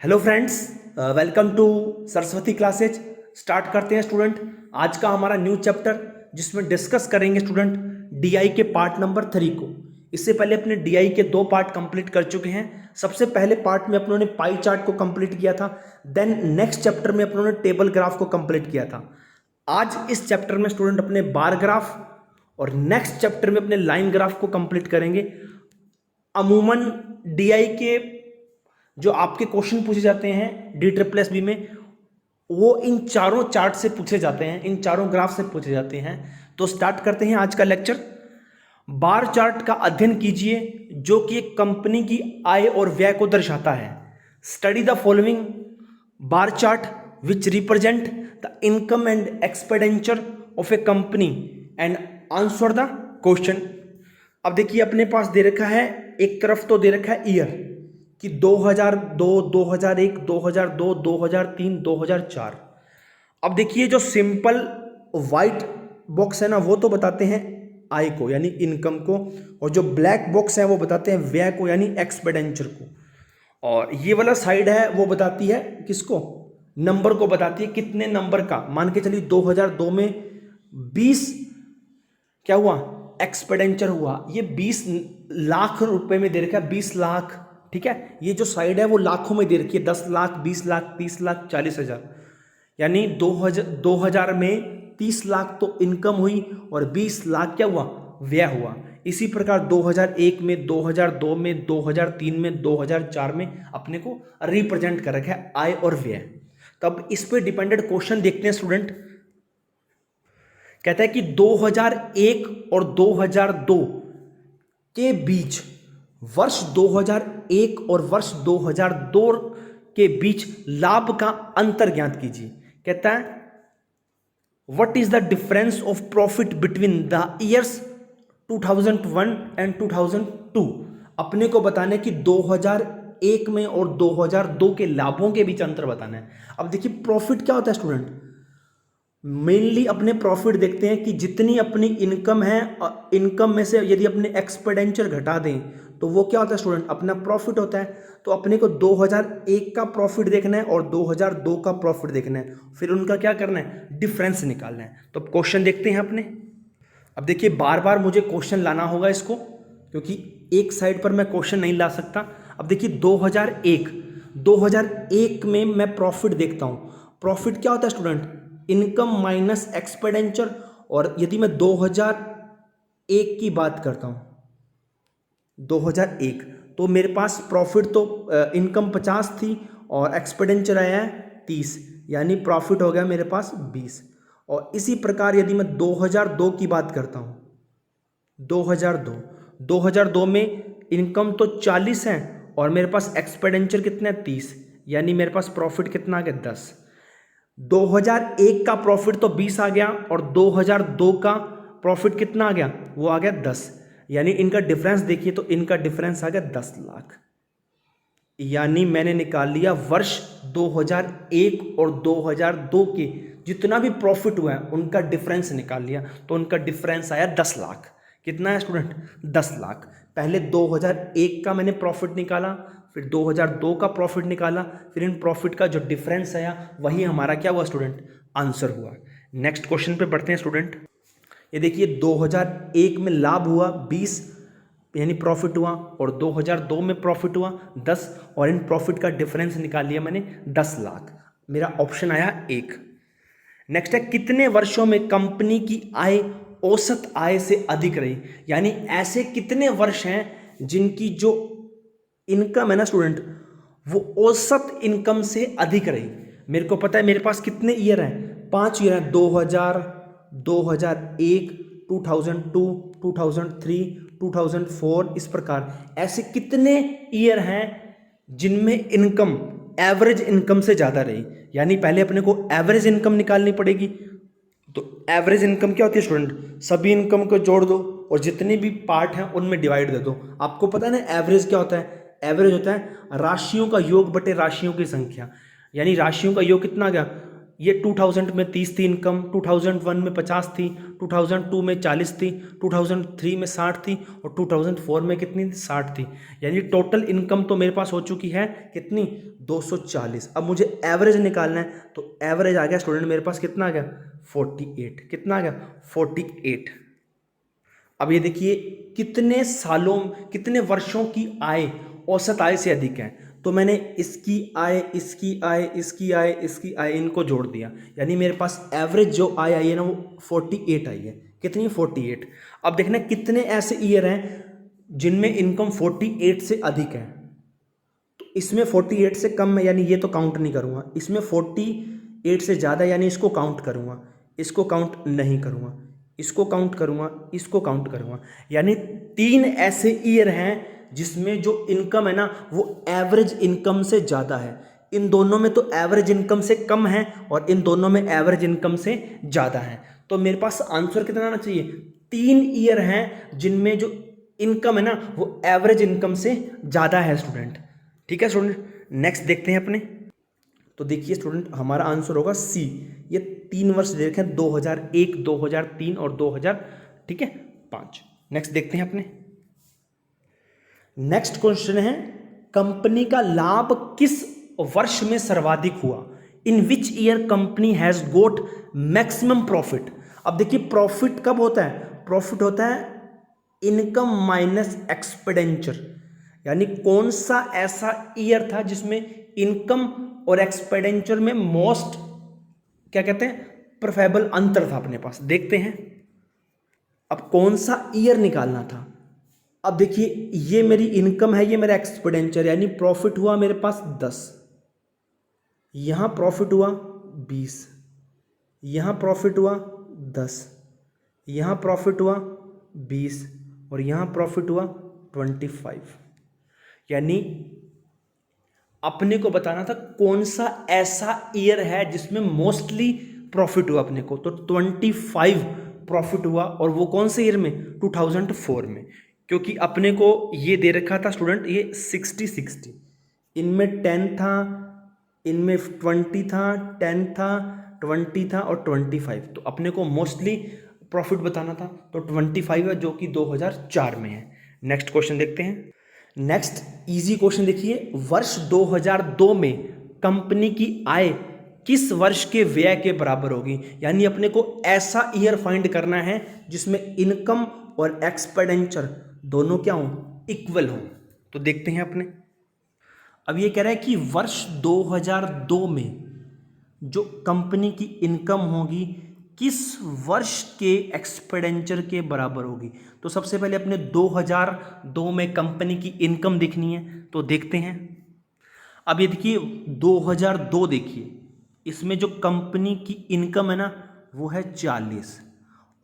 Hello friends, welcome to Saraswati classes. Start करते हैं student आज का हमारा न्यू चैप्टर, जिसमें डिस्कस करेंगे स्टूडेंट डीआई के पार्ट नंबर 3 को। इससे पहले अपने डीआई के 2 पार्ट कंप्लीट कर चुके हैं। सबसे पहले पार्ट में अपनों ने पाई चार्ट को कंप्लीट किया था, देन नेक्स्ट चैप्टर में अपनों ने टेबल ग्राफ को कंप्लीट किया था। आज इस चैप्टर में स्टूडेंट अपने बार ग्राफ और नेक्स्ट चैप्टर में अपने लाइन ग्राफ को कंप्लीट करेंगे। अमूमन डीआई के जो आपके क्वेश्चन पूछे जाते हैं DSSB में, वो इन चारों चार्ट से पूछे जाते हैं, इन चारों ग्राफ से पूछे जाते हैं। तो स्टार्ट करते हैं आज का लेक्चर। बार चार्ट का अध्ययन कीजिए, जो कि एक कंपनी की आय और व्यय को दर्शाता है। Study the following bar chart which represent the income and expenditure of A company and answer the question. अब देखिए, अपने पास दे रखा है, एक तरफ तो दे रखा है ईयर कि 2002, 2001, 2002, 2003, 2004। अब देखिए, जो सिंपल वाइट बॉक्स है ना, वो तो बताते हैं आय को यानी इनकम को, और जो ब्लैक बॉक्स है वो बताते हैं व्यय को यानी एक्सपेंडिचर को। और ये वाला साइड है वो बताती है किसको? नंबर को बताती है। कितने नंबर का? मान के चलिए 2002 में 20 क्या हुआ? एक्सपेंडिचर हुआ। ये 20 लाख रुपए में दे रखा है, 20 लाख। ठीक है, ये जो साइड है वो लाखों में दे रखी है, 10 लाख, 20 लाख, 30 लाख, 40 हजार। यानी 2000 में 30 लाख तो इनकम हुई और 20 लाख क्या हुआ? व्यय हुआ। इसी प्रकार 2001 में, 2002 में, 2003 में, 2004 में अपने को रिप्रेजेंट कर रखा है आय और व्यय। तब इस पे डिपेंडेंट क्वेश्चन देखते हैं स्टूडेंट। कहता है कि 2001 और 2002 के बीच, वर्ष 2001 और वर्ष 2002 के बीच लाभ का अंतर ज्ञात कीजिए। कहता है what is the difference of profit between the years 2001 and 2002। अपने को बताना है कि 2001 में और 2002 के लाभों के बीच अंतर बताना है। अब देखिए, प्रॉफिट क्या होता है स्टूडेंट? मेनली अपने प्रॉफिट देखते हैं कि जितनी अपनी इनकम है, इनकम में से यदि अपने एक्सपेंडिचर घटा दें तो वो क्या होता है स्टूडेंट? अपना प्रॉफिट होता है। तो अपने को 2001 का प्रॉफिट देखना है और 2002 का प्रॉफिट देखना है, फिर उनका क्या करना है? डिफरेंस निकालना है। तो अब क्वेश्चन देखते हैं अपने। अब देखिए, बार बार मुझे क्वेश्चन लाना होगा इसको, क्योंकि एक साइड पर मैं क्वेश्चन नहीं ला सकता। अब देखिए, 2001 में मैं प्रॉफिट देखता हूँ। प्रॉफिट क्या होता है स्टूडेंट? Income minus expenditure. और यदि मैं 2001 की बात करता हूँ, 2001, तो मेरे पास प्रॉफिट तो इनकम 50 थी और एक्सपेंडिचर आया है 30, यानी प्रॉफिट हो गया मेरे पास 20। और इसी प्रकार यदि मैं 2002 की बात करता हूँ, 2002 में इनकम तो 40 है और मेरे पास एक्सपेंडिचर कितना है? 30, यानी मेरे पास प्रॉफिट कितना आ गया? 10। 2001 का प्रॉफिट तो 20 आ गया और 2002 का प्रॉफिट कितना आ गया? वो आ गया 10। यानी इनका डिफरेंस देखिए तो इनका डिफरेंस आ गया 10 लाख। यानी मैंने निकाल लिया वर्ष 2001 और 2002 के जितना भी प्रॉफिट हुआ है उनका डिफरेंस निकाल लिया, तो उनका डिफरेंस आया 10 लाख। कितना है स्टूडेंट? 10 लाख। पहले 2001 का मैंने प्रॉफिट निकाला, फिर 2002 का प्रॉफिट निकाला, फिर इन प्रॉफिट का जो डिफरेंस आया वही हमारा क्या हुआ स्टूडेंट? आंसर हुआ। नेक्स्ट क्वेश्चन पे बढ़ते हैं स्टूडेंट। ये देखिए, 2001 में लाभ हुआ 20 यानी प्रॉफिट हुआ, और 2002 में प्रॉफिट हुआ 10, और इन प्रॉफिट का डिफरेंस निकाल लिया मैंने 10 लाख। मेरा ऑप्शन आया 1। नेक्स्ट है, कितने वर्षों में कंपनी की आय औसत आय से अधिक रही? यानी ऐसे कितने वर्ष हैं जिनकी जो इनकम है ना स्टूडेंट, वो औसत इनकम से अधिक रही। मेरे को पता है मेरे पास कितने ईयर हैं? 5 ईयर हैं। 2000, 2001, 2002, 2003, 2004, इस प्रकार ऐसे कितने ईयर हैं जिनमें इनकम एवरेज इनकम से ज़्यादा रही। यानी पहले अपने को एवरेज इनकम निकालनी पड़ेगी। तो एवरेज इनकम क्या होती है स्टूडेंट? सभी इनकम को जोड़ दो और जितने भी पार्ट हैं उनमें डिवाइड दे दो। आपको पता है ना एवरेज क्या होता है? एवरेज होता है राशियों का योग बटे राशियों की संख्या। यानी राशियों का योग कितना आ गया? ये 2000 में 30 थी इनकम, 2001 में 50 थी, 2002 में 40 थी, 2003 में 60 थी और 2004 में कितनी थी? 60 थी। यानी टोटल इनकम तो मेरे पास हो चुकी है कितनी? 240। अब मुझे एवरेज निकालना है, तो एवरेज आ गया स्टूडेंट मेरे पास कितना आ गया? 48। कितना आ गया? 48। अब ये देखिए कितने सालों, कितने वर्षों की आय औसत आय से अधिक है, तो मैंने इसकी आय, इसकी आय, इसकी आय, इसकी आय इनको जोड़ दिया, यानी मेरे पास एवरेज जो आय आई है ना वो 48 आई है। कितनी? 48। अब देखना कितने ऐसे ईयर हैं जिनमें इनकम 48 से अधिक है, तो इसमें 48 से कम है यानी ये तो काउंट नहीं करूँगा, इसमें 48 से ज़्यादा यानी इसको काउंट करूँगा, इसको काउंट नहीं करूँगा, इसको काउंट करूँगा, इसको काउंट करूँगा। यानी 3 ऐसे ईयर हैं जिसमें जो इनकम है ना वो एवरेज इनकम से ज़्यादा है। इन दोनों में तो एवरेज इनकम से कम है और इन दोनों में एवरेज इनकम से ज़्यादा है। तो मेरे पास आंसर कितना आना चाहिए? 3 ईयर हैं जिनमें जो इनकम है ना वो एवरेज इनकम से ज़्यादा है स्टूडेंट। ठीक है स्टूडेंट, नेक्स्ट देखते हैं अपने। तो देखिए स्टूडेंट हमारा आंसर होगा सी। ये 3 वर्ष दे रखे हैं, 2001, 2003 और 2000, ठीक है, 5। नेक्स्ट देखते हैं अपने। नेक्स्ट क्वेश्चन है कंपनी का लाभ किस वर्ष में सर्वाधिक हुआ? In which year company has got maximum profit. अब देखिए प्रॉफिट कब होता है? प्रॉफिट होता है इनकम माइनस एक्सपेंडिचर, यानी कौन सा ऐसा ईयर था जिसमें इनकम और एक्सपेंडिचर में मोस्ट क्या कहते हैं प्रेफरेबल अंतर था अपने पास। देखते हैं अब कौन सा ईयर निकालना था। अब देखिए ये मेरी इनकम है, ये मेरा एक्सपेंडिचर, यानी प्रॉफिट हुआ मेरे पास 10, यहां प्रॉफिट हुआ 20, यहां प्रॉफिट हुआ 10, यहां प्रॉफिट हुआ 20 और यहां प्रॉफिट हुआ 25। यानी अपने को बताना था कौन सा ऐसा ईयर है जिसमें मोस्टली प्रॉफिट हुआ अपने को, तो 25 प्रॉफिट हुआ। और वो कौन से ईयर में? 2004 में, क्योंकि अपने को ये दे रखा था स्टूडेंट ये 60-60, इनमें 10 था, इनमें 20 था, 10 था, 20 था और 25, तो अपने को मोस्टली प्रॉफिट बताना था, तो 25 है जो कि 2004 में है। नेक्स्ट क्वेश्चन देखते हैं। नेक्स्ट इजी क्वेश्चन देखिए, वर्ष 2002 में कंपनी की आय किस वर्ष के व्यय के बराबर होगी? यानी अपने को ऐसा ईयर फाइंड करना है जिसमें इनकम और एक्सपेंडिचर दोनों क्या हों? इक्वल हों। तो देखते हैं अपने। अब ये कह रहा है कि वर्ष 2002 में जो कंपनी की इनकम होगी किस वर्ष के एक्सपेंडिचर के बराबर होगी। तो सबसे पहले अपने 2002 में कंपनी की इनकम देखनी है, तो देखते हैं। अब ये देखिए 2002 देखिए, इसमें जो कंपनी की इनकम है ना वो है 40,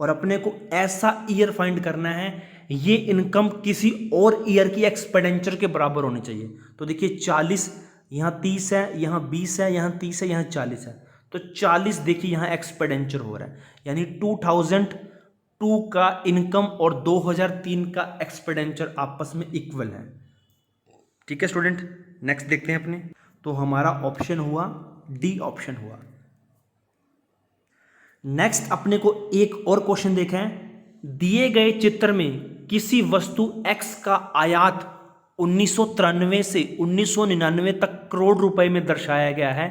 और अपने को ऐसा ईयर फाइंड करना है ये इनकम किसी और ईयर की एक्सपेंडिचर के बराबर होनी चाहिए। तो देखिए 40, यहाँ 30 है, यहाँ 20 है, यहाँ 30 है, यहाँ 40 है, तो 40 देखिए यहाँ एक्सपेंडिचर हो रहा है, यानी 2002 का इनकम और 2003 का एक्सपेंडिचर आपस में इक्वल है। ठीक है स्टूडेंट, नेक्स्ट देखते हैं अपने। तो हमारा ऑप्शन हुआ डी, ऑप्शन हुआ। नेक्स्ट अपने को एक और क्वेश्चन देखा है, दिए गए चित्र में किसी वस्तु X का आयात 1993 से 1999 तक करोड़ रुपए में दर्शाया गया है।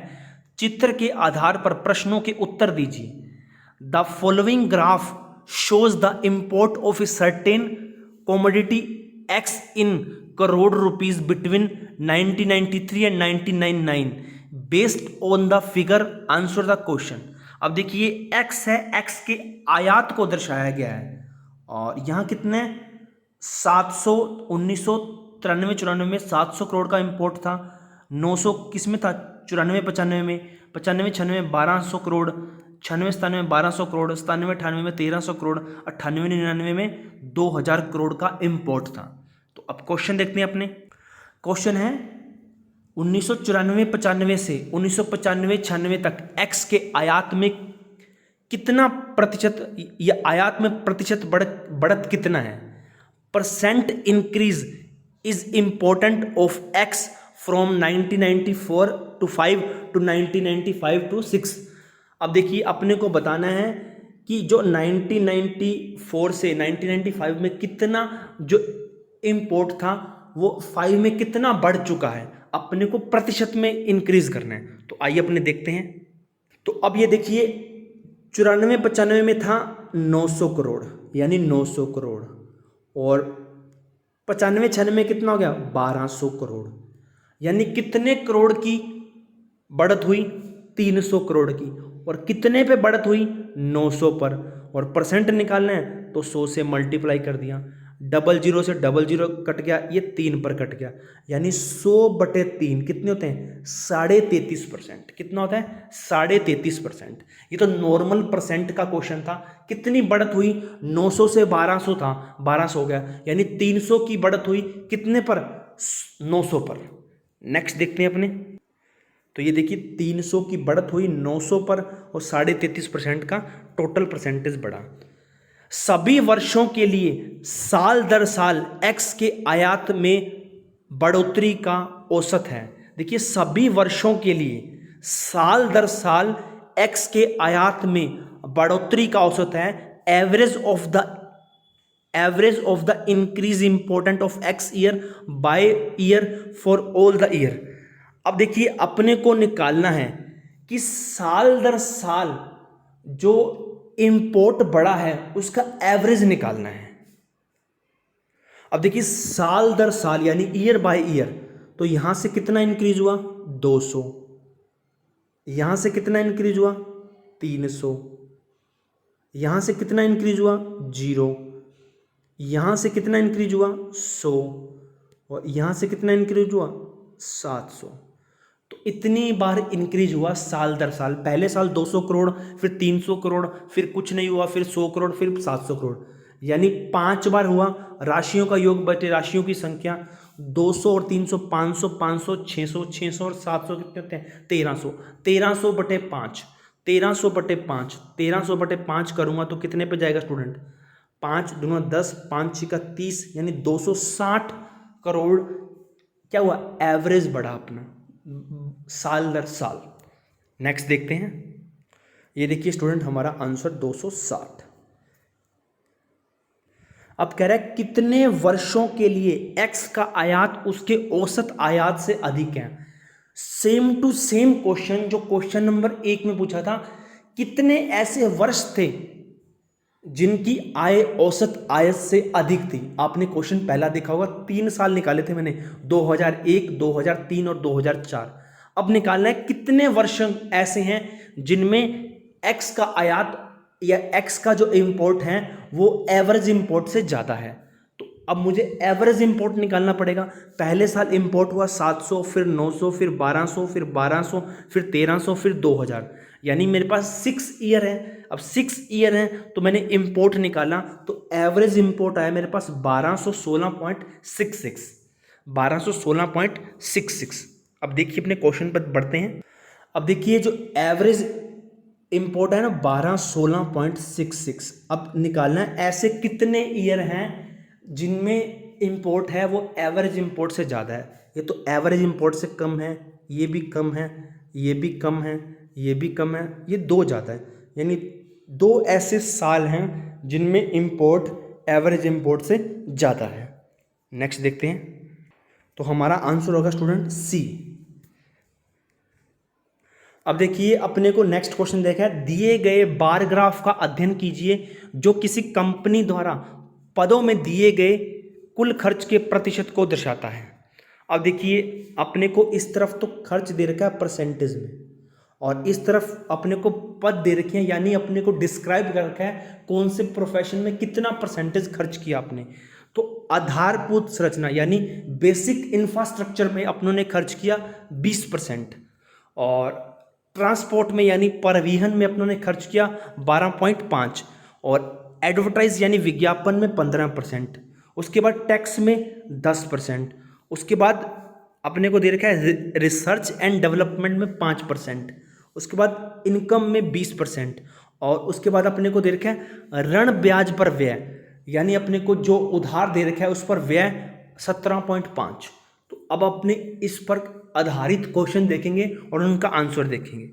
चित्र के आधार पर प्रश्नों के उत्तर दीजिए। The following graph shows the import of a certain commodity X in crore rupees between 1993 and 1999 based on the figure, answer the question. अब देखिए X है, X के आयात को दर्शाया गया है और यहाँ कितने 700 1993-94 में 700 करोड़ का इंपोर्ट था, 900 किस में था 94-95 में, 95-96 में 1200 करोड़, 96-97 में 1200 करोड़, 97-98 में 1300 करोड़, 98-99 में 2000 करोड़ का इंपोर्ट था। तो अब क्वेश्चन देखते हैं अपने। क्वेश्चन है 1994-95 से 1995-96 तक एक्स के आयात में कितना प्रतिशत या आयात में प्रतिशत बढ़त कितना है। Percent increase is important of x from 1994 to 5 to 1995 to 6। अब देखिए अपने को बताना है कि जो 1994 से 1995 में कितना जो इम्पोर्ट था वो 5 में कितना बढ़ चुका है, अपने को प्रतिशत में इंक्रीज करना है। तो आइए अपने देखते हैं। तो अब ये देखिए 94-95 में था 900 करोड़, यानी 900 करोड़, और 95-96 में कितना हो गया 1200 करोड़, यानी कितने करोड़ की बढ़त हुई 300 करोड़ की। और कितने पे बढ़त हुई 900 पर, और परसेंट निकालना है तो 100 से मल्टीप्लाई कर दिया, 00 से 00 कट गया, ये 3 पर कट गया, यानी 100/3 कितने होते हैं 33.5%। कितना होता है 33.5%। ये तो नॉर्मल परसेंट का क्वेश्चन था। कितनी बढ़त हुई 900 से 1200 था, 1200 हो गया, यानी 300 की बढ़त हुई कितने पर 900 पर। नेक्स्ट देखते हैं अपने। तो ये देखिए 300 की बढ़त हुई 900 पर और 33.5% का टोटल परसेंटेज बढ़ा। सभी वर्षों के लिए साल दर साल x के आयात में बढ़ोतरी का औसत है। देखिए सभी वर्षों के लिए साल दर साल x के आयात में बढ़ोतरी का औसत है। Average of the increase important of x year by year for all the year. अब देखिए अपने को निकालना है कि साल दर साल जो इंपोर्ट बढ़ा है उसका एवरेज निकालना है। अब देखिए साल दर साल यानी ईयर बाय ईयर, तो यहां से कितना इंक्रीज हुआ 200, यहां से कितना इंक्रीज हुआ 300, यहां से कितना इंक्रीज हुआ 0, यहां से कितना इंक्रीज हुआ 100, और यहां से कितना इंक्रीज हुआ 700। तो इतनी बार इंक्रीज हुआ साल दर साल। पहले साल 200 करोड़, फिर 300 करोड़, फिर कुछ नहीं हुआ, फिर 100 करोड़, फिर 700 करोड़, यानी 5 बार हुआ। राशियों का योग बटे राशियों की संख्या 200 और 300 500, 500 600, 600 और 700 कितने होते हैं 1300, 1300/5, 1300/5, 1300/5 करूंगा तो कितने पे जाएगा स्टूडेंट 5 दूना 10, 5 6 30, यानी 260 करोड़ क्या हुआ एवरेज बढ़ा अपना साल दर साल। नेक्स्ट देखते हैं। ये देखिए स्टूडेंट हमारा आंसर 260। अब कह रहा है कितने वर्षों के लिए x का आयात उसके औसत आयात से अधिक है। सेम टू सेम क्वेश्चन जो क्वेश्चन नंबर 1 में पूछा था, कितने ऐसे वर्ष थे जिनकी आय औसत आयत से अधिक थी। आपने क्वेश्चन पहला देखा होगा, 3 साल निकाले थे मैंने, 2001, 2003 और 2004। अब निकालना है कितने वर्ष ऐसे हैं जिनमें x का आयात या x का जो इंपोर्ट है वो एवरेज इंपोर्ट से ज़्यादा है। तो अब मुझे एवरेज इंपोर्ट निकालना पड़ेगा। पहले साल इंपोर्ट हुआ 700, फिर 900, फिर 1200, फिर 1200, फिर 1300, फिर 2000, यानी मेरे पास 6 ईयर है। अब 6 ईयर है तो मैंने इंपोर्ट निकाला तो एवरेज इंपोर्ट आया मेरे पास 1216.66, 1216.66। अब देखिए अपने क्वेश्चन पर बढ़ते हैं। अब देखिए जो एवरेज इंपोर्ट है ना 1216.66। अब निकालना है ऐसे कितने ईयर हैं जिनमें इंपोर्ट है वो एवरेज इंपोर्ट से ज़्यादा है। ये तो एवरेज इंपोर्ट से कम है, ये भी कम है, ये भी कम है, ये भी कम है, ये 2 ज़्यादा है, यानी 2 ऐसे साल हैं जिनमें इंपोर्ट एवरेज इंपोर्ट से ज़्यादा है। नेक्स्ट देखते हैं। तो हमारा आंसर होगा स्टूडेंट सी। अब देखिए अपने को नेक्स्ट क्वेश्चन देखा है, दिए गए बार ग्राफ का अध्ययन कीजिए जो किसी कंपनी द्वारा पदों में दिए गए कुल खर्च के प्रतिशत को दर्शाता है। अब देखिए अपने को इस तरफ तो खर्च दे रखा है परसेंटेज में, और इस तरफ अपने को पद दे रखे हैं, यानी अपने को डिस्क्राइब कर रखा है कौन से प्रोफेशन में कितना परसेंटेज खर्च किया आपने। तो आधारभूत संरचना यानी बेसिक इंफ्रास्ट्रक्चर में अपनों ने खर्च किया 20%, और ट्रांसपोर्ट में यानी परिवहन में अपनों ने खर्च किया 12.5, और एडवर्टाइज यानी विज्ञापन में 15%, उसके बाद टैक्स में 10%, उसके बाद अपने को दे रखा है रिसर्च एंड डेवलपमेंट में 5%, उसके बाद इनकम में 20%, और उसके बाद अपने को दे रखा है ऋण ब्याज पर व्यय, यानी अपने को जो उधार दे रखा है उस पर व्यय 17.5। तो अब अपने इस पर आधारित क्वेश्चन देखेंगे और उनका आंसर देखेंगे।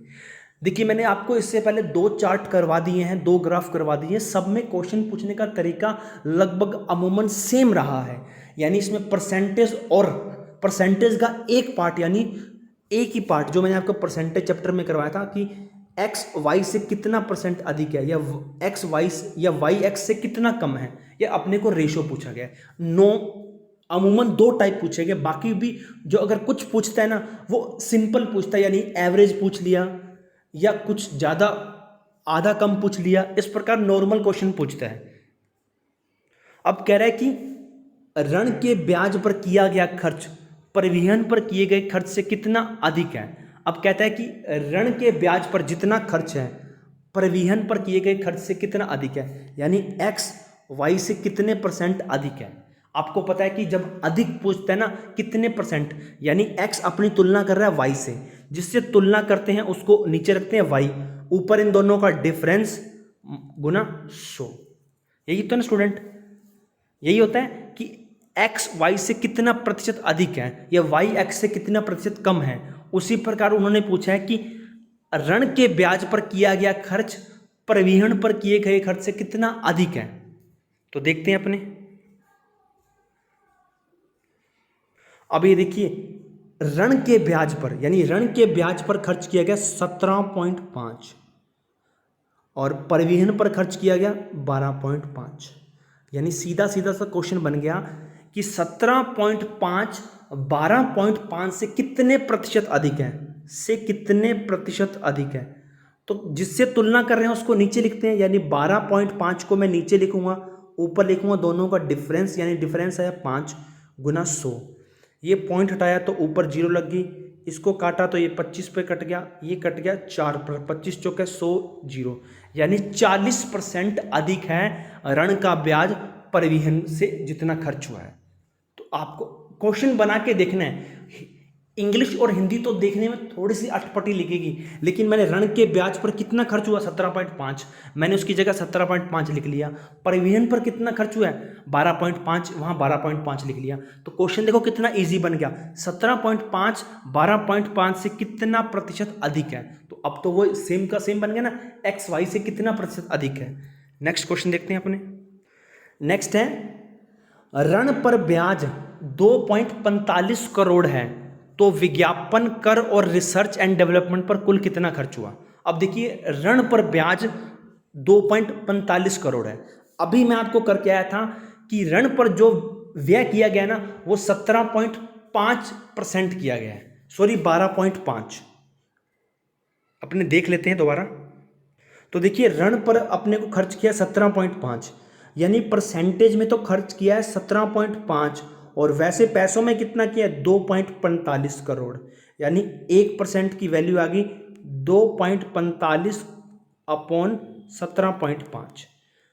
देखिए मैंने आपको इससे पहले 2 चार्ट करवा दिए हैं, 2 ग्राफ करवा दिए हैं, सब में क्वेश्चन पूछने का तरीका लगभग अमूमन सेम रहा है। यानी इसमें परसेंटेज और परसेंटेज का एक पार्ट, यानी एक ही पार्ट जो मैंने आपको परसेंटेज चैप्टर में करवाया था कि एक्स वाई से कितना परसेंट अधिक है, या एक्स वाई या वाई एक्स से कितना कम है, या अपने को रेशो पूछा गया है। नो, अमूमन 2 टाइप पूछे गए, बाकी भी जो अगर कुछ पूछता है ना वो सिंपल पूछता है, यानी एवरेज पूछ लिया या कुछ ज़्यादा आधा कम पूछ लिया, इस प्रकार नॉर्मल क्वेश्चन पूछता है। अब कह रहा है कि ऋण के ब्याज पर किया गया खर्च परिवहन पर किए गए खर्च से कितना अधिक है। अब कहता है कि ऋण के ब्याज पर जितना खर्च है परिवहन पर किए गए खर्च से कितना अधिक है, यानी एक्स वाई से कितने परसेंट अधिक है। आपको पता है कि जब अधिक पूछता है ना कितने परसेंट, यानी एक्स अपनी तुलना कर रहा है वाई से, जिससे तुलना करते हैं उसको नीचे रखते हैं वाई, ऊपर इन दोनों का डिफरेंस गुना 100। यही तो ना स्टूडेंट, यही होता है कि एक्स वाई से कितना प्रतिशत अधिक है या वाई एक्स से कितना प्रतिशत कम है। उसी प्रकार उन्होंने पूछा है कि ऋण के ब्याज पर किया गया खर्च परिवहन पर किए गए खर्च से कितना अधिक है। तो देखते हैं अपने, अब ये देखिए ऋण के ब्याज पर, यानी ऋण के ब्याज पर खर्च किया गया 17.5 और परिवहन पर खर्च किया गया 12.5, यानी सीधा सीधा सा क्वेश्चन बन गया कि 17.5 12.5 से कितने प्रतिशत अधिक है, से कितने प्रतिशत अधिक है। तो जिससे तुलना कर रहे हैं उसको नीचे लिखते हैं, यानी 12.5 को मैं नीचे लिखूंगा, ऊपर लिखूंगा दोनों का डिफरेंस, यानी डिफरेंस आया 5 गुना 100। ये पॉइंट हटाया तो ऊपर 0 लग गई, इसको काटा तो ये 25 पे कट गया, ये कट गया 4 पर, 25 चौके 100 0, यानी 40% अधिक है ऋण का ब्याज परिवहन से जितना खर्च हुआ है। तो आपको क्वेश्चन बना के देखना है। इंग्लिश और हिंदी तो देखने में थोड़ी सी अटपटी लिखेगी, लेकिन मैंने ऋण के ब्याज पर कितना खर्च हुआ 17.5, मैंने उसकी जगह 17.5 लिख लिया। परिवहन पर कितना खर्च हुआ है 12.5, वहाँ 12.5 लिख लिया। तो क्वेश्चन देखो कितना इजी बन गया, 17.5 12.5 से कितना प्रतिशत अधिक है। तो अब तो वो सेम का सेम बन गया ना, एक्स वाई से कितना प्रतिशत अधिक है। नेक्स्ट क्वेश्चन देखते हैं अपने। नेक्स्ट है ऋण पर ब्याज 2.45 करोड़ है तो विज्ञापन कर और रिसर्च एंड डेवलपमेंट पर कुल कितना खर्च हुआ। अब देखिए ऋण पर ब्याज 2.45 करोड़ है। अभी मैं आपको करके आया था कि ऋण पर जो व्यय किया गया ना वो 17.5% किया गया है, सॉरी 12.5। अपने देख लेते हैं दोबारा। तो देखिए ऋण पर अपने को खर्च किया 17.5, यानी परसेंटेज में तो खर्च किया है 17.5 और वैसे पैसों में कितना किया 2.45 करोड़, यानी 1% की वैल्यू आ गई 2.45 अपॉन 17.5।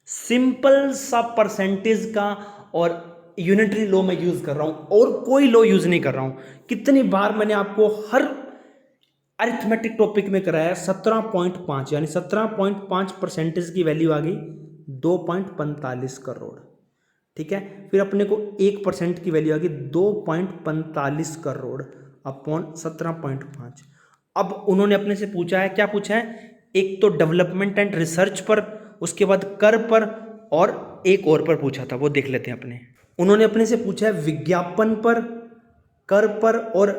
सिंपल सा परसेंटेज का और यूनिटरी लॉ में यूज कर रहा हूं और कोई लॉ यूज नहीं कर रहा हूं। कितनी बार मैंने आपको हर अरिथमेटिक टॉपिक में कराया 17.5, यानी 17.5% की वैल्यू आ गई 2.45 करोड़। ठीक है, फिर अपने को 1% की वैल्यू आ गई 2.45 करोड़ अपॉन 17.5। अब उन्होंने अपने से पूछा है, क्या पूछा है, एक तो डेवलपमेंट एंड रिसर्च पर, उसके बाद कर पर और एक और पर पूछा था, वो देख लेते हैं अपने। उन्होंने अपने से पूछा है विज्ञापन पर, कर पर और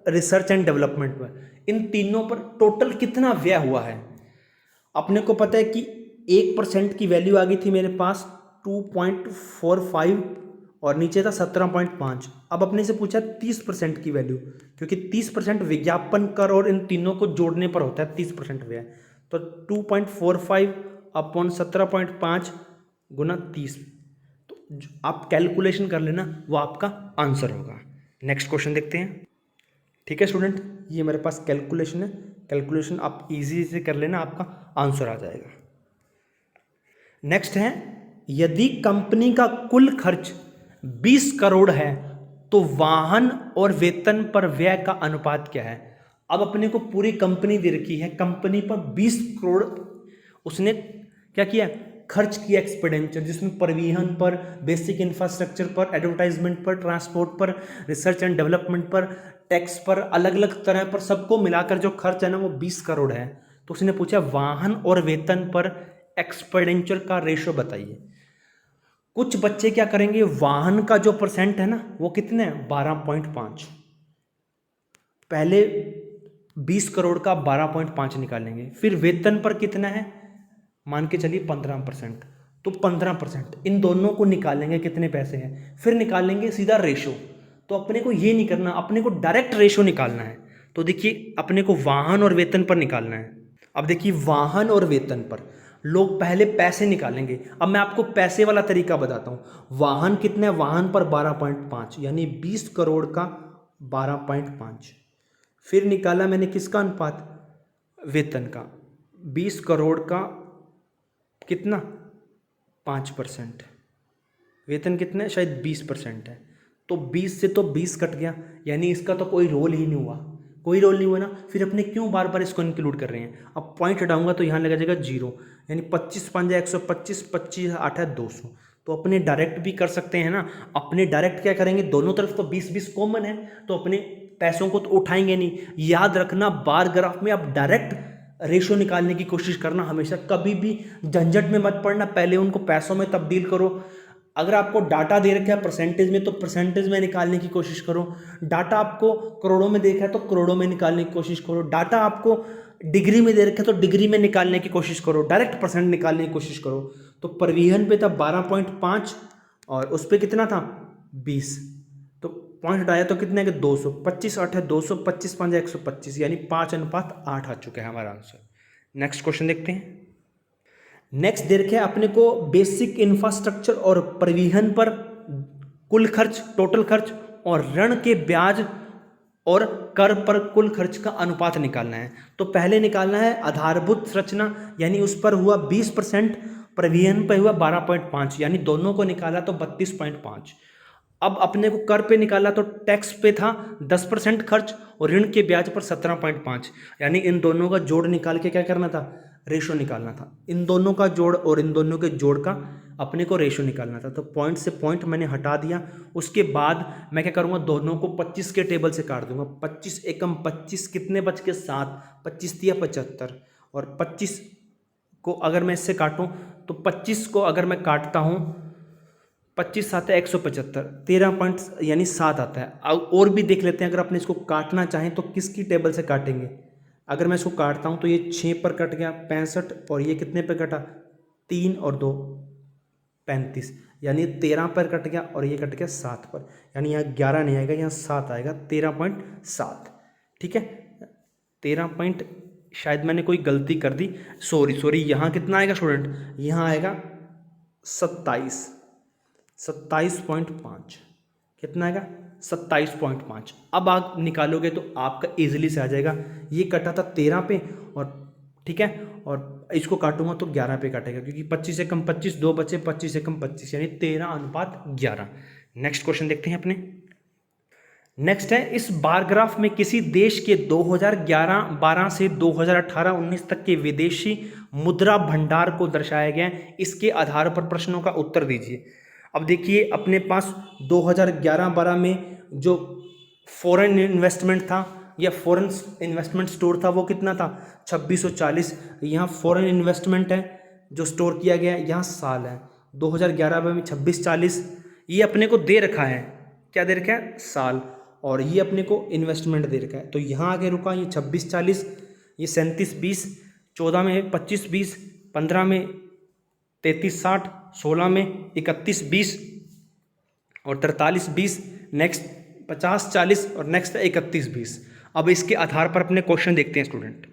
रिसर्च एंड डेवलपमेंट पर, इन तीनों पर टोटल कितना व्यय हुआ है। अपने को पता है कि 1% की वैल्यू आ गई थी मेरे पास 2.45 और नीचे था 17.5। अब अपने से पूछा 30% की वैल्यू, क्योंकि 30% विज्ञापन कर और इन तीनों को जोड़ने पर होता है 30% व्यय। तो 2.45 अपॉन 17.5 गुना 30। तो आप कैलकुलेशन कर लेना, वो आपका आंसर होगा। नेक्स्ट क्वेश्चन देखते हैं। ठीक है स्टूडेंट, ये मेरे पास कैलकुलेशन है, कैलकुलेशन आप इजी से कर लेना, आपका आंसर आ जाएगा। नेक्स्ट है यदि कंपनी का कुल खर्च 20 करोड़ है तो वाहन और वेतन पर व्यय का अनुपात क्या है। अब अपने को पूरी कंपनी दे रखी है, कंपनी पर 20 करोड़ उसने क्या किया, खर्च किया एक्सपेंडिचर, जिसमें परिवहन पर, बेसिक इंफ्रास्ट्रक्चर पर, एडवर्टाइजमेंट पर, ट्रांसपोर्ट पर, रिसर्च एंड डेवलपमेंट पर, टैक्स पर, अलग अलग तरह पर सबको मिलाकर जो खर्च है ना वो 20 करोड़ है। तो उसने पूछा वाहन और वेतन पर एक्सपेंडिचर का रेशो बताइए। कुछ बच्चे क्या करेंगे, वाहन का जो परसेंट है ना वो कितने है 12.5, पहले 20 करोड़ का 12.5 निकालेंगे, फिर वेतन पर कितना है मान के चलिए 15%, तो 15% इन दोनों को निकालेंगे कितने पैसे हैं, फिर निकालेंगे सीधा रेशो। तो अपने को ये नहीं करना, अपने को डायरेक्ट रेशो निकालना है। तो देखिए अपने को वाहन और वेतन पर निकालना है। अब देखिए वाहन और वेतन पर लोग पहले पैसे निकालेंगे। अब मैं आपको पैसे वाला तरीका बताता हूँ। वाहन कितने, वाहन पर 12.5 यानी 20 करोड़ का 12.5, फिर निकाला मैंने किसका अनुपात, वेतन का, 20 करोड़ का कितना 5%, वेतन कितना है शायद 20% है, तो 20 से तो 20 कट गया, यानी इसका तो कोई रोल ही नहीं हुआ, कोई रोल नहीं हुआ ना। फिर अपने क्यों बार बार इसको इंक्लूड कर रहे हैं। अब पॉइंट हटाऊंगा तो यहाँ लगा जाएगा 0, यानी 25 5 125, 25 8 है 200। तो अपने डायरेक्ट भी कर सकते हैं ना। अपने डायरेक्ट क्या करेंगे, दोनों तरफ तो 20-20 कॉमन है, तो अपने पैसों को तो उठाएंगे नहीं। याद रखना बार ग्राफ में आप डायरेक्ट रेशो निकालने की कोशिश करना हमेशा, कभी भी झंझट में मत पड़ना, पहले उनको पैसों में तब्दील करो। अगर आपको डाटा दे रखा है परसेंटेज में तो परसेंटेज में निकालने की कोशिश करो, डाटा आपको करोड़ों में देखा है तो करोड़ों में निकालने की कोशिश करो, डाटा आपको डिग्री में दे रखा है तो डिग्री में निकालने की कोशिश करो, डायरेक्ट परसेंट निकालने की कोशिश करो। तो परिवहन पे था 12.5 और उस पर कितना था 20, तो पॉइंट हटाया तो कितने के 200, 25 8 है 200, 25 5 125, यानी 5:8 आ चुका है हमारा आंसर। नेक्स्ट क्वेश्चन देखते हैं। नेक्स्ट दे रखे अपने को बेसिक इंफ्रास्ट्रक्चर और परिवहन पर कुल खर्च, टोटल खर्च और ऋण के ब्याज और कर पर कुल खर्च का अनुपात निकालना है। तो पहले निकालना है आधारभूत संरचना, यानी उस पर हुआ 20%, परिवहन पर हुआ 12.5, यानी दोनों को निकाला तो 32.5। अब अपने को कर पे निकाला तो टैक्स पे था 10% खर्च और ऋण के ब्याज पर 17.5, यानी इन दोनों का जोड़ निकाल के क्या करना था, रेशो निकालना था। इन दोनों का जोड़ और इन दोनों के जोड़ का अपने को रेशो निकालना था। तो पॉइंट से पॉइंट मैंने हटा दिया। उसके बाद मैं क्या करूँगा, दोनों को 25 के टेबल से काट दूंगा। 25 एकम 25 कितने बच के 7, 25 दिया 75, और 25 को अगर मैं इससे काटूँ तो 25 को अगर मैं काटता हूँ 25 आता है 175, 13 पॉइंट यानी 7 आता है। और भी देख लेते हैं, अगर अपने इसको काटना चाहें तो किसकी टेबल से काटेंगे। अगर मैं इसको काटता हूँ तो ये 6 पर कट गया 65, और ये कितने पर कटा 3 और 2 35, यानी 13 पर कट गया और ये कट गया 7 पर, यानी यहाँ 11 नहीं आएगा, यहाँ 7 आएगा, 13.7। ठीक है 13 पॉइंट, शायद मैंने कोई गलती कर दी, सॉरी। यहाँ कितना आएगा स्टूडेंट, यहाँ आएगा 27.5, कितना आएगा 27.5। अब आप निकालोगे तो आपका इजीली से आ जाएगा। ये कटा था 13 पे और ठीक है, और इसको काटूंगा तो 11 पे काटेगा, क्योंकि 25 से कम 25, 2 बचे, 25 से कम 25, यानी 13:11। नेक्स्ट क्वेश्चन देखते हैं अपने। नेक्स्ट है, इस बार ग्राफ में किसी देश के 2011-12 से 2018-19 तक के विदेशी मुद्रा भंडार को दर्शाया गया है। इसके आधार पर प्रश्नों का उत्तर दीजिए। अब देखिए अपने पास 2011-12 में जो फॉरेन इन्वेस्टमेंट था या फॉरेन इन्वेस्टमेंट स्टोर था वो कितना था 2640। यहाँ फॉरेन इन्वेस्टमेंट है जो स्टोर किया गया है, यहाँ साल है 2011 में 2640। ये अपने को दे रखा है, क्या दे रखा है साल, और ये अपने को इन्वेस्टमेंट दे रखा है। तो यहाँ आगे रुका ये 2640, ये 3720, 14 में 2520, 15 में 3360, 16 में 3120 और 4320, नेक्स्ट 5040 और नेक्स्ट 3120। अब इसके आधार पर अपने क्वेश्चन देखते हैं स्टूडेंट।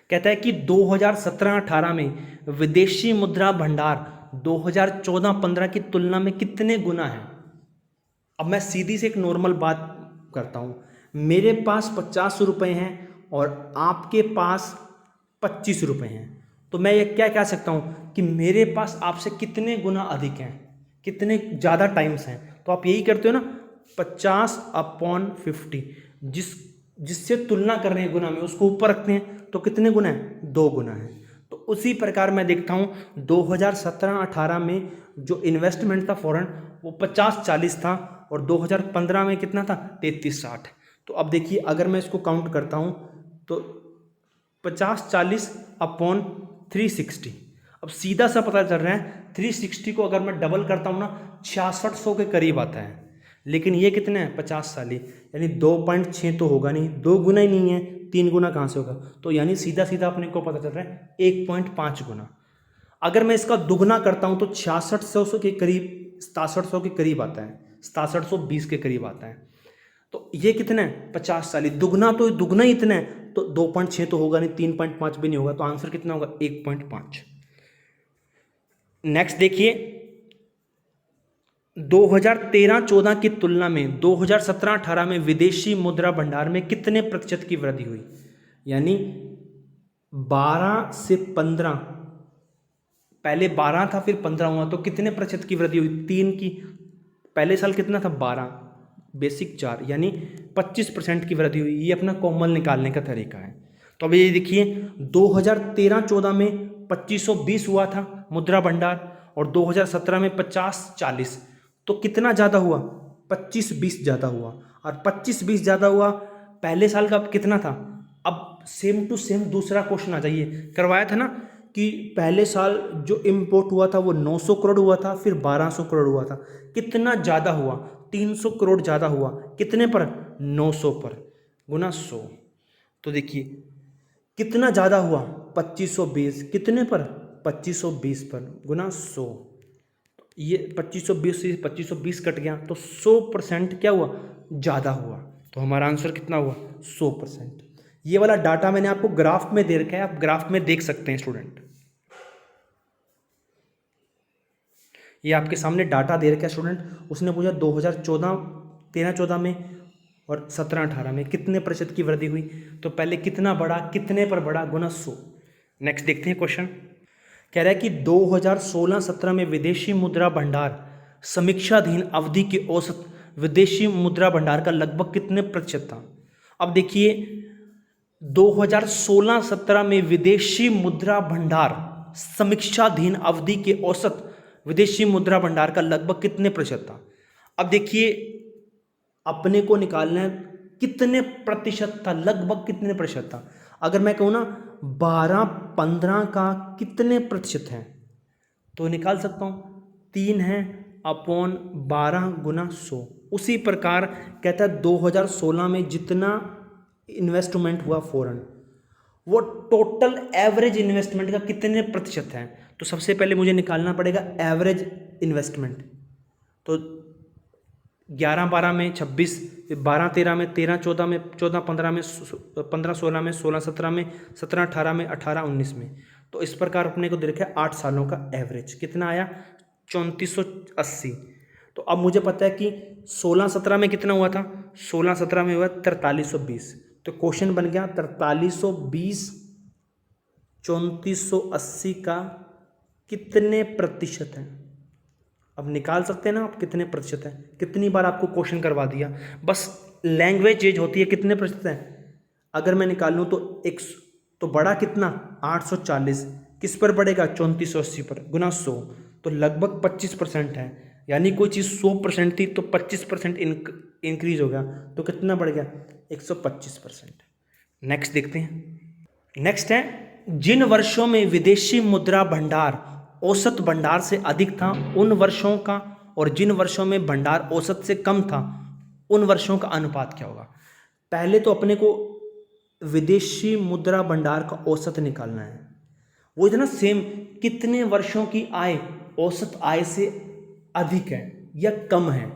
कहता है कि 2017-18 में विदेशी मुद्रा भंडार 2014-15 की तुलना में कितने गुना है। अब मैं सीधी से एक नॉर्मल बात करता हूँ, मेरे पास 50 रुपये हैं और आपके पास 25 रुपये हैं, तो मैं ये क्या कह सकता हूँ कि मेरे पास आपसे कितने गुना अधिक हैं, कितने ज़्यादा टाइम्स हैं। तो आप यही करते हो ना 50/50, जिससे तुलना कर रहे हैं गुना में, उसको ऊपर रखते हैं तो कितने गुना है 2 गुना है। तो उसी प्रकार मैं देखता हूँ 2017-18 में जो इन्वेस्टमेंट था फॉरेन वो 50-40 था और 2015 में कितना था 33-60। तो अब देखिए अगर मैं इसको काउंट करता हूँ तो 50/40/360। अब सीधा सा पता चल रहा है 360 को अगर मैं डबल करता हूँ ना 6600 के करीब आता है, लेकिन ये कितने हैं 50 साली, यानी 2.6 तो होगा नहीं, 2 गुना ही नहीं है, 3 गुना कहाँ से होगा, तो यानी सीधा सीधा अपने को पता चल रहा है 1.5 गुना। अगर मैं इसका दुगना करता हूँ तो 6600 के करीब 6700 के करीब आता है, 6720 के करीब आता है। तो ये कितना है 50 साली, दुगना तो दुगना ही इतना है, तो 2.6 तो होगा नहीं, 3.5 भी नहीं होगा, तो आंसर कितना होगा 1.5। नेक्स्ट देखिए 2013-14 की तुलना में 2017-18 में विदेशी मुद्रा भंडार में कितने प्रतिशत की वृद्धि हुई, यानी 12 से 15, पहले 12 था फिर 15 हुआ, तो कितने प्रतिशत की वृद्धि हुई, 3 की, पहले साल कितना था 12 बेसिक 4, यानी 25% की वृद्धि हुई। ये अपना कॉमन निकालने का तरीका है। तो अब ये देखिए 2013-14 में 2520 हुआ था मुद्रा भंडार, और 2017 में 50-40, तो कितना ज़्यादा हुआ 25-20 ज़्यादा हुआ, और 25-20 ज़्यादा हुआ, पहले साल का कितना था। अब सेम टू सेम दूसरा क्वेश्चन आ जाइए, करवाया था ना कि पहले साल जो इम्पोर्ट हुआ था वो 900 करोड़ हुआ था, फिर 1200 करोड़ हुआ था, कितना ज़्यादा हुआ 300 करोड़ ज़्यादा हुआ, कितने पर 900 पर गुना 100, तो देखिए कितना ज़्यादा हुआ 2520, कितने पर 2520 पर गुना 100, ये 2520 से 2520 कट गया, तो 100% क्या हुआ ज़्यादा हुआ, तो हमारा आंसर कितना हुआ 100%। ये वाला डाटा मैंने आपको ग्राफ में दे रखा है, आप ग्राफ में देख सकते हैं स्टूडेंट, ये आपके सामने डाटा दे रखा है स्टूडेंट। उसने पूछा 2013-14 में और 17-18 में कितने प्रतिशत की वृद्धि हुई, तो पहले कितना बढ़ा, कितने पर बढ़ा, गुना 100। नेक्स्ट देखते हैं क्वेश्चन, कह रहा है कि 2016-17 में विदेशी मुद्रा भंडार समीक्षाधीन अवधि के औसत विदेशी मुद्रा भंडार का लगभग कितने प्रतिशत था। अब देखिए 2016-17 में विदेशी मुद्रा भंडार समीक्षाधीन अवधि के औसत विदेशी मुद्रा भंडार का लगभग कितने प्रतिशत था। अब देखिए अपने को निकालना है कितने प्रतिशत था, लगभग कितने प्रतिशत था। अगर मैं कहूँ ना 12-15 का कितने प्रतिशत है, तो निकाल सकता हूँ 3 है अपॉन 12 गुना 100। उसी प्रकार कहता है 2016 में जितना इन्वेस्टमेंट हुआ फॉरेन, वो टोटल एवरेज इन्वेस्टमेंट का कितने प्रतिशत है। तो सबसे पहले मुझे निकालना पड़ेगा एवरेज इन्वेस्टमेंट, तो 11-12 में 26, 12-13 में 13-14 में 14-15 में 15-16 में 16-17 में 17-18 में 18-19 में। तो इस प्रकार अपने को दे रखा है 8 सालों का एवरेज कितना आया 3480। तो अब मुझे पता है कि 16-17 में कितना हुआ था, 16-17 में हुआ 4320। तो क्वेश्चन बन गया 4320 3480 का कितने प्रतिशत है। अब निकाल सकते हैं ना आप कितने प्रतिशत है, कितनी बार आपको क्वेश्चन करवा दिया, बस लैंग्वेज चेंज होती है, कितने प्रतिशत है। अगर मैं निकाल लूँ तो एक तो बड़ा कितना 840, किस पर बढ़ेगा 3480 पर गुना 100, तो लगभग 25% है, यानी कोई चीज़ 100% थी तो 25% इंक्रीज हो गया, तो कितना बढ़ गया 125%। नेक्स्ट देखते हैं, नेक्स्ट है जिन वर्षों में विदेशी मुद्रा भंडार औसत भंडार से अधिक था उन वर्षों का, और जिन वर्षों में भंडार औसत से कम था उन वर्षों का अनुपात क्या होगा। पहले तो अपने को विदेशी मुद्रा भंडार का औसत निकालना है, वो इतना सेम कितने वर्षों की आय औसत आय से अधिक है या कम है,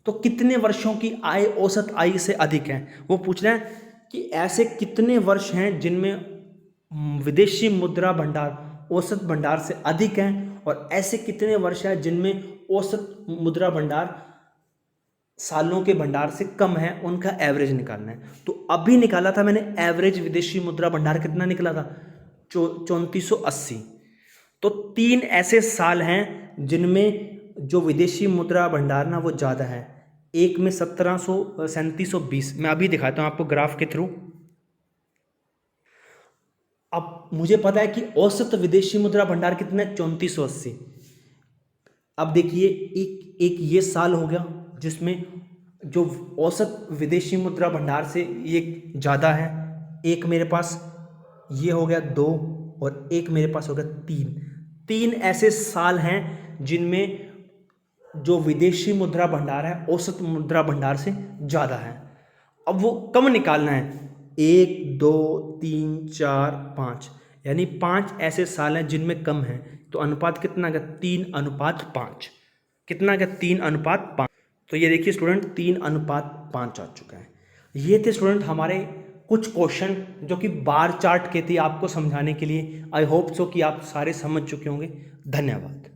तो कितने वर्षों की आय औसत आय से अधिक है, वो पूछ रहे हैं कि ऐसे कितने वर्ष हैं जिनमें विदेशी मुद्रा भंडार औसत भंडार से अधिक हैं, और ऐसे कितने वर्ष हैं जिनमें औसत मुद्रा भंडार सालों के भंडार से कम है, उनका एवरेज निकालना है। तो अभी निकाला था मैंने एवरेज विदेशी मुद्रा भंडार कितना निकला था 3480। तो 3 ऐसे साल हैं जिनमें जो विदेशी मुद्रा भंडार ना वो ज़्यादा है, एक में 3720, मैं अभी दिखाता हूँ आपको ग्राफ के थ्रू। अब मुझे पता है कि औसत विदेशी मुद्रा भंडार कितना है 3480। अब देखिए एक ये साल हो गया जिसमें जो औसत विदेशी मुद्रा भंडार से ये ज़्यादा है, एक मेरे पास ये हो गया 2 और एक मेरे पास हो गया 3 ऐसे साल हैं जिनमें जो विदेशी मुद्रा भंडार है औसत मुद्रा भंडार से ज़्यादा है। अब वो कम निकालना है, 1 2 3 4 5, यानी 5 ऐसे साल हैं जिनमें कम है। तो अनुपात कितना का 3:5, कितना का 3:5। तो ये देखिए स्टूडेंट 3:5 आ चुका है। ये थे स्टूडेंट हमारे कुछ क्वेश्चन जो कि बार चार्ट के थे आपको समझाने के लिए। आई होप सो कि आप सारे समझ चुके होंगे। धन्यवाद।